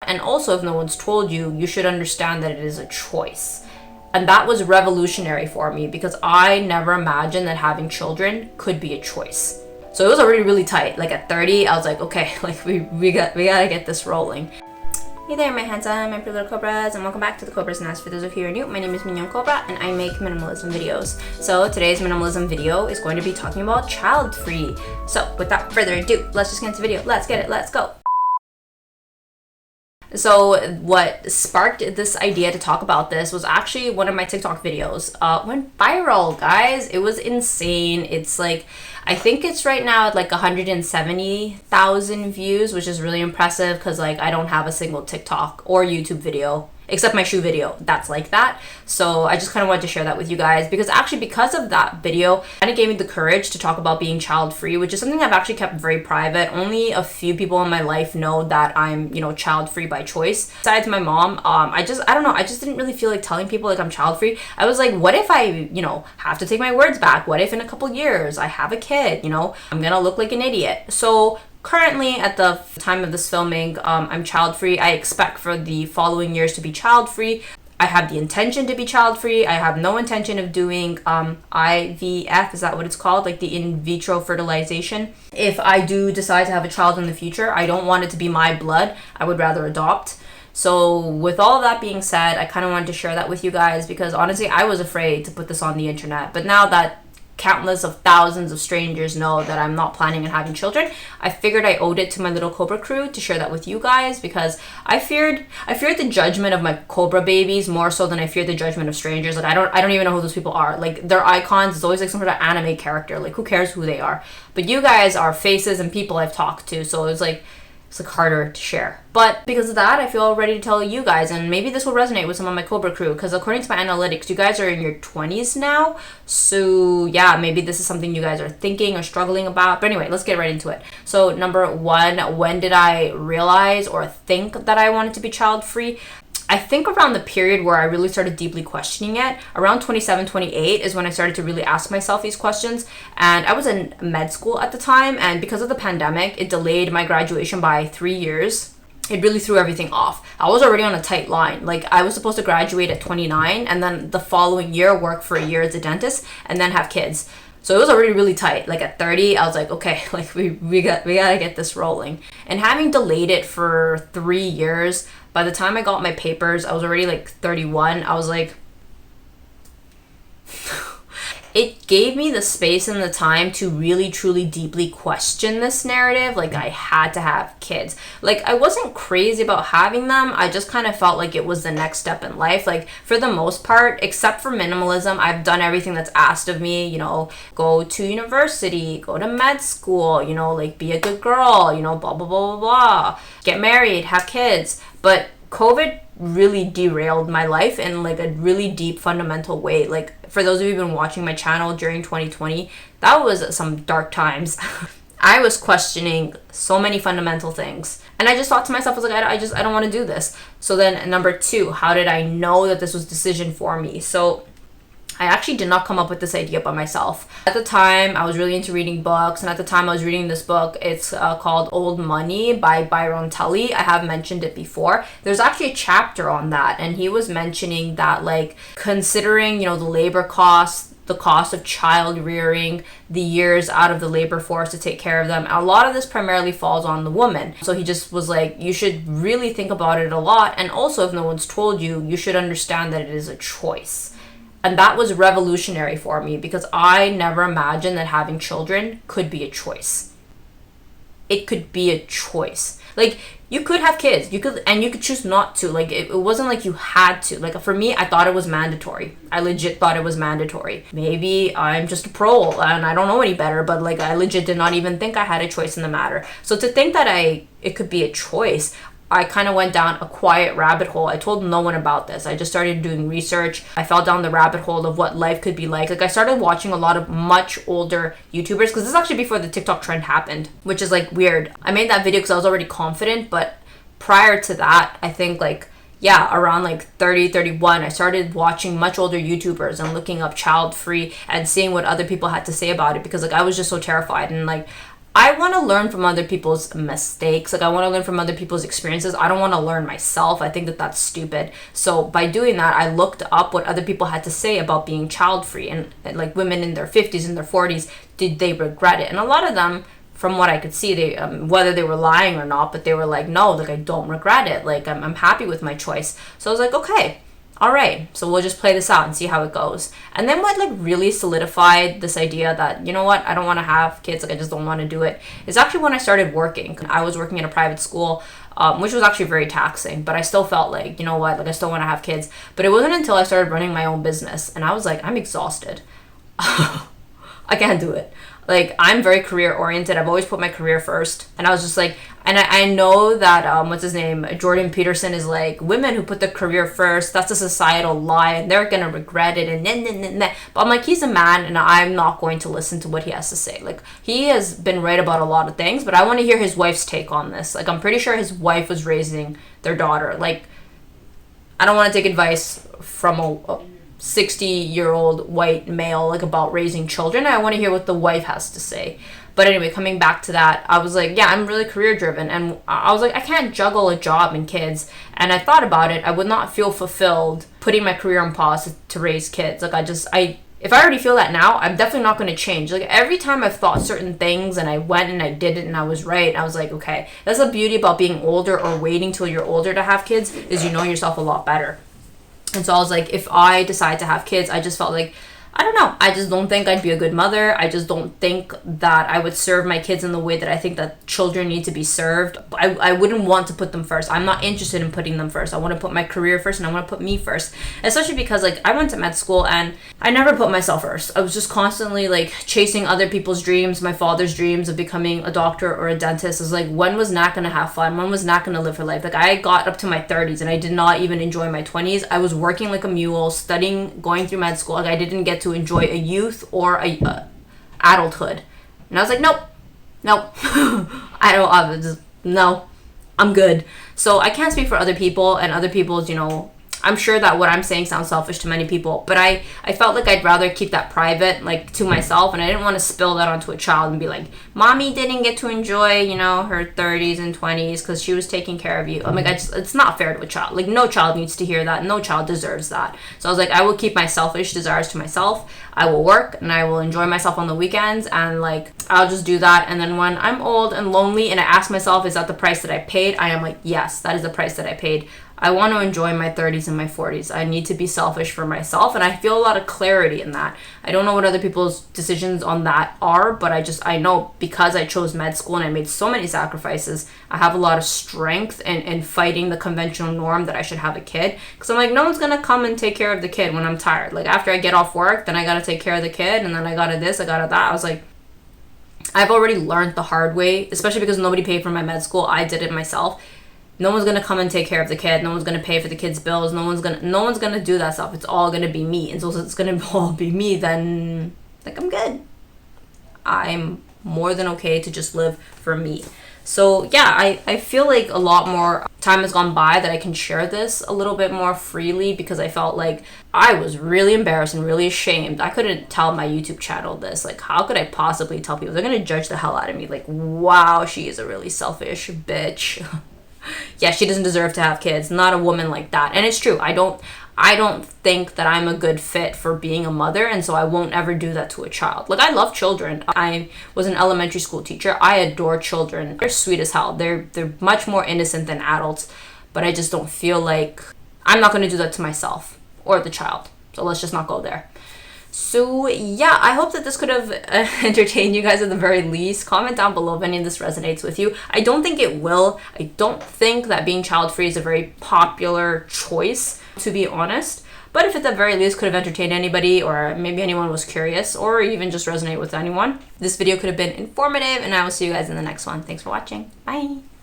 And also, if no one's told you, you should understand that it is a choice. And that was revolutionary for me because I never imagined that having children could be a choice. So it was already really tight. Like at 30, I was like, okay, like we gotta get this rolling. Hey there, my handsome and pretty little Cobras, and welcome back to the Cobras Nest. For those of you who are new, my name is Mignon Cobra and I make minimalism videos. So today's minimalism video is going to be talking about child-free. So without further ado, let's just get into the video. Let's get it, let's go. So what sparked this idea to talk about this was actually one of my TikTok videos. Went viral, guys. It was insane. It's like, I think it's right now at like 170,000 views, which is really impressive because like I don't have a single TikTok or YouTube video except my shoe video that's like that. So I just kind of wanted to share that with you guys because of that video, kind of gave me the courage to talk about being child-free, which is something I've actually kept very private. Only a few people in my life know that I'm, child-free by choice. Besides my mom, I don't know, I just didn't really feel like telling people like I'm child-free. I was like, what if I, have to take my words back? What if in a couple years I have a kid, I'm gonna look like an idiot? So currently, at the time of this filming, I'm child-free. I expect for the following years to be child-free. I have the intention to be child-free. I have no intention of doing IVF, is that what it's called? Like the in vitro fertilization. If I do decide to have a child in the future, I don't want it to be my blood. I would rather adopt. So with all of that being said, I kind of wanted to share that with you guys because honestly, I was afraid to put this on the internet. But now that countless of thousands of strangers know that I'm not planning on having children, I figured I owed it to my little Cobra crew to share that with you guys because I feared the judgment of my Cobra babies more so than I feared the judgment of strangers. Like I don't even know who those people are. Like they're icons. It's always like some sort of anime character. Like who cares who they are? But you guys are faces and people I've talked to, so it's like harder to share. But because of that, I feel ready to tell you guys, and maybe this will resonate with some of my Cobra crew because according to my analytics, you guys are in your 20s now. So yeah, maybe this is something you guys are thinking or struggling about. But anyway, let's get right into it. So number one, when did I realize or think that I wanted to be child-free? I think around the period where I really started deeply questioning it, around 27, 28 is when I started to really ask myself these questions. And I was in med school at the time, and because of the pandemic, it delayed my graduation by 3 years. It really threw everything off. I was already on a tight line. Like I was supposed to graduate at 29 and then the following year work for a year as a dentist and then have kids. So it was already really tight. Like at 30, I was like, okay, like we gotta get this rolling. And having delayed it for 3 years, by the time I got my papers, I was already like 31. I was like, it gave me the space and the time to really, truly, deeply question this narrative. Like I had to have kids. Like I wasn't crazy about having them. I just kind of felt like it was the next step in life. Like for the most part, except for minimalism, I've done everything that's asked of me, go to university, go to med school, like be a good girl, blah, blah, blah, blah, blah, get married, have kids. But COVID really derailed my life in like a really deep fundamental way. Like for those of you who've been watching my channel during 2020, that was some dark times. I was questioning so many fundamental things. And I just thought to myself, I was like, I don't want to do this. So then number two, how did I know that this was a decision for me? So I actually did not come up with this idea by myself. At the time, I was really into reading books, and at the time I was reading this book. It's called Old Money by Byron Tully. I have mentioned it before. There's actually a chapter on that, and he was mentioning that, like, considering, the labor costs, the cost of child rearing, the years out of the labor force to take care of them, a lot of this primarily falls on the woman. So he just was like, you should really think about it a lot, and also if no one's told you, you should understand that it is a choice. And that was revolutionary for me because I never imagined that having children could be a choice. It could be a choice. Like, you could have kids, you could choose not to. Like, it wasn't like you had to. Like, for me, I thought it was mandatory. I legit thought it was mandatory. Maybe I'm just a pro and I don't know any better, but like, I legit did not even think I had a choice in the matter. So to think that it could be a choice, I kind of went down a quiet rabbit hole. I told no one about this. I just started doing research. I fell down the rabbit hole of what life could be like. Like I started watching a lot of much older YouTubers because this is actually before the TikTok trend happened, which is like weird. I made that video because I was already confident, but prior to that, I think around like 30, 31, I started watching much older YouTubers and looking up child-free and seeing what other people had to say about it because like I was just so terrified and like I want to learn from other people's mistakes. Like, I want to learn from other people's experiences. I don't want to learn myself. I think that that's stupid. So by doing that, I looked up what other people had to say about being child free, and like women in their 50s and their 40s, did they regret it? And a lot of them, from what I could see, they whether they were lying or not, but they were like, no, like, I don't regret it. Like, I'm happy with my choice. So I was like, okay, all right, so we'll just play this out and see how it goes. And then what like really solidified this idea that, you know what, I don't want to have kids, like, I just don't want to do it, is actually when I started working. I was working in a private school, which was actually very taxing, but I still felt like, you know what, like, I still want to have kids. But it wasn't until I started running my own business, and I was like, I'm exhausted. I can't do it. Like, I'm very career oriented. I've always put my career first. And I was just like, and I know that, what's his name? Jordan Peterson is like, women who put their career first, that's a societal lie, and they're going to regret it, and then. But I'm like, he's a man, and I'm not going to listen to what he has to say. Like, he has been right about a lot of things, but I want to hear his wife's take on this. Like, I'm pretty sure his wife was raising their daughter. Like, I don't want to take advice from a 60-year-old white male, like, about raising children. I want to hear what the wife has to say. But anyway, coming back to that, I was like, yeah, I'm really career driven, and I was like, I can't juggle a job and kids. And I thought about it. I would not feel fulfilled putting my career on pause to raise kids. Like, if I already feel that now, I'm definitely not going to change. Like, every time I've thought certain things and I went and I did it and I was right, I was like, okay, that's the beauty about being older or waiting till you're older to have kids, is you know yourself a lot better. And so I was like, if I decide to have kids, I just felt like, I don't know, I just don't think I'd be a good mother. I just don't think that I would serve my kids in the way that I think that children need to be served. I wouldn't want to put them first. I'm not interested in putting them first. I want to put my career first, and I want to put me first. Especially because, like, I went to med school and I never put myself first. I was just constantly, like, chasing other people's dreams, my father's dreams of becoming a doctor or a dentist. I was like, when was Nat going to have fun? When was Nat going to live her life? Like, I got up to my 30s and I did not even enjoy my 20s. I was working like a mule, studying, going through med school. Like, I didn't get to enjoy a youth or a adulthood. And I was like, nope. No, I'm good. So I can't speak for other people, and other people's, you know, I'm sure that what I'm saying sounds selfish to many people, but I felt like I'd rather keep that private, like, to myself, and I didn't want to spill that onto a child and be like, mommy didn't get to enjoy, you know, her 30s and 20s because she was taking care of you. I'm like, it's not fair to a child. Like, no child needs to hear that. No child deserves that. So I was like, I will keep my selfish desires to myself. I will work and I will enjoy myself on the weekends, and, like, I'll just do that. And then when I'm old and lonely and I ask myself, is that the price that I paid? I am like, yes, that is the price that I paid. I want to enjoy my 30s and my 40s. I need to be selfish for myself, and I feel a lot of clarity in that. I don't know what other people's decisions on that are, but I know because I chose med school and I made so many sacrifices, I have a lot of strength in fighting the conventional norm that I should have a kid. Because I'm like, no one's going to come and take care of the kid when I'm tired. Like, after I get off work, then I got to take care of the kid, and then I got to this, I got to that. I was like, I've already learned the hard way, especially because nobody paid for my med school. I did it myself. No one's gonna come and take care of the kid. No one's gonna pay for the kid's bills. No one's gonna do that stuff. It's all gonna be me. And so it's gonna all be me, then, like, I'm good. I'm more than okay to just live for me. So yeah, I feel like a lot more time has gone by that I can share this a little bit more freely, because I felt like I was really embarrassed and really ashamed. I couldn't tell my YouTube channel this. Like, how could I possibly tell people? They're gonna judge the hell out of me. Like, wow, she is a really selfish bitch. Yeah, she doesn't deserve to have kids. Not a woman like that. And it's true. I don't think that I'm a good fit for being a mother, and so I won't ever do that to a child. Like, I love children. I was an elementary school teacher. I adore children. They're sweet as hell. They're much more innocent than adults, but I just don't feel like I'm not going to do that to myself or the child. So let's just not go there. So yeah, I hope that this could have entertained you guys at the very least. Comment down below if any of this resonates with you. I don't think it will. I don't think that being child-free is a very popular choice, to be honest. But if at the very least could have entertained anybody, or maybe anyone was curious, or even just resonate with anyone, this video could have been informative, and I will see you guys in the next one. Thanks for watching. Bye!